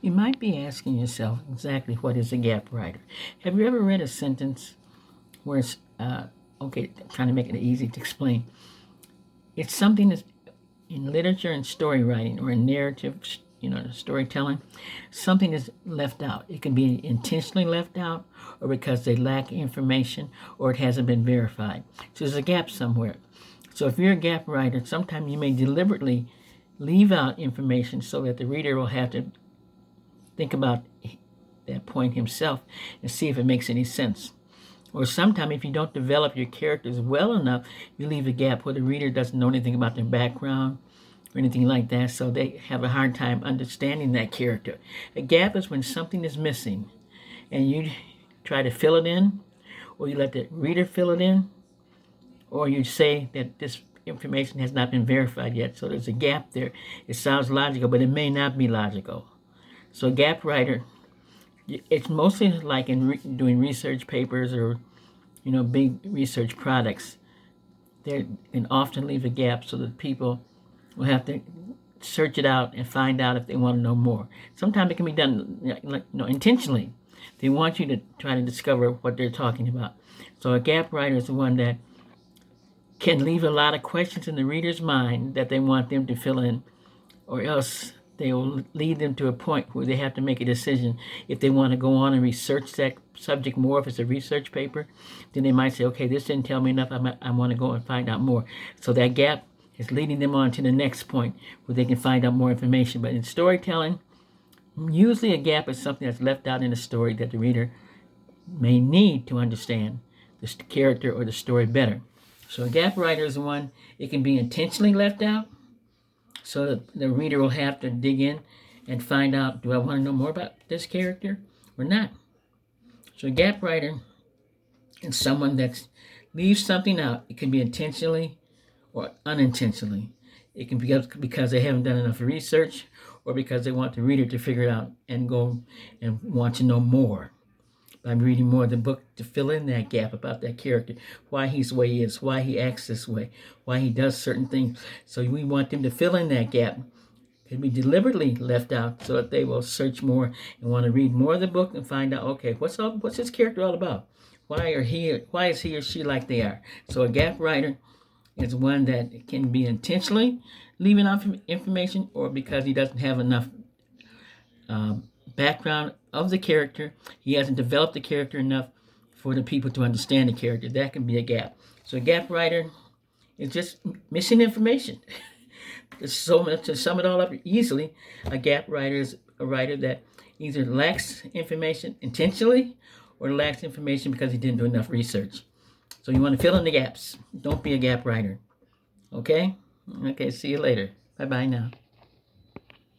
You might be asking yourself exactly what is a gap writer. Have you ever read a sentence where it's, okay, I'm trying to make it easy to explain. It's something that's in literature and story writing or in narrative, storytelling, something is left out. It can be intentionally left out or because they lack information or it hasn't been verified. So there's a gap somewhere. So if you're a gap writer, sometimes you may deliberately leave out information so that the reader will have to think about that point himself and see if it makes any sense. Or sometimes, if you don't develop your characters well enough, you leave a gap where the reader doesn't know anything about their background or anything like that, so they have a hard time understanding that character. A gap is when something is missing and you try to fill it in, or you let the reader fill it in, or you say that this information has not been verified yet, so there's a gap there. It sounds logical, but it may not be logical. So a gap writer, it's mostly like in doing research papers or big research products. They can often leave a gap so that people will have to search it out and find out if they want to know more. Sometimes it can be done intentionally. They want you to try to discover what they're talking about. So a gap writer is the one that can leave a lot of questions in the reader's mind that they want them to fill in, or else they will lead them to a point where they have to make a decision if they want to go on and research that subject more. If it's a research paper, then they might say, okay, this didn't tell me enough. I want to go and find out more. So that gap is leading them on to the next point where they can find out more information. But in storytelling, usually a gap is something that's left out in a story that the reader may need to understand the character or the story better. So a gap writer is one, it can be intentionally left out so that the reader will have to dig in and find out, do I want to know more about this character or not? So a gap writer is someone that leaves something out. It can be intentionally or unintentionally. It can be because they haven't done enough research or because they want the reader to figure it out and go and want to know more by reading more of the book to fill in that gap about that character, why he's the way he is, why he acts this way, why he does certain things. So we want them to fill in that gap. It can be deliberately left out so that they will search more and want to read more of the book and find out, okay, what's this character all about? Why is he or she like they are? So a gap writer is one that can be intentionally leaving out information or because he doesn't have enough background of the character. He hasn't developed the character enough for the people to understand the character. That can be a gap. So a gap writer is just missing information. So much to sum it all up easily, a gap writer is a writer that either lacks information intentionally or lacks information because he didn't do enough research. So you want to fill in the gaps. Don't be a gap writer. Okay? Okay, see you later. Bye-bye now.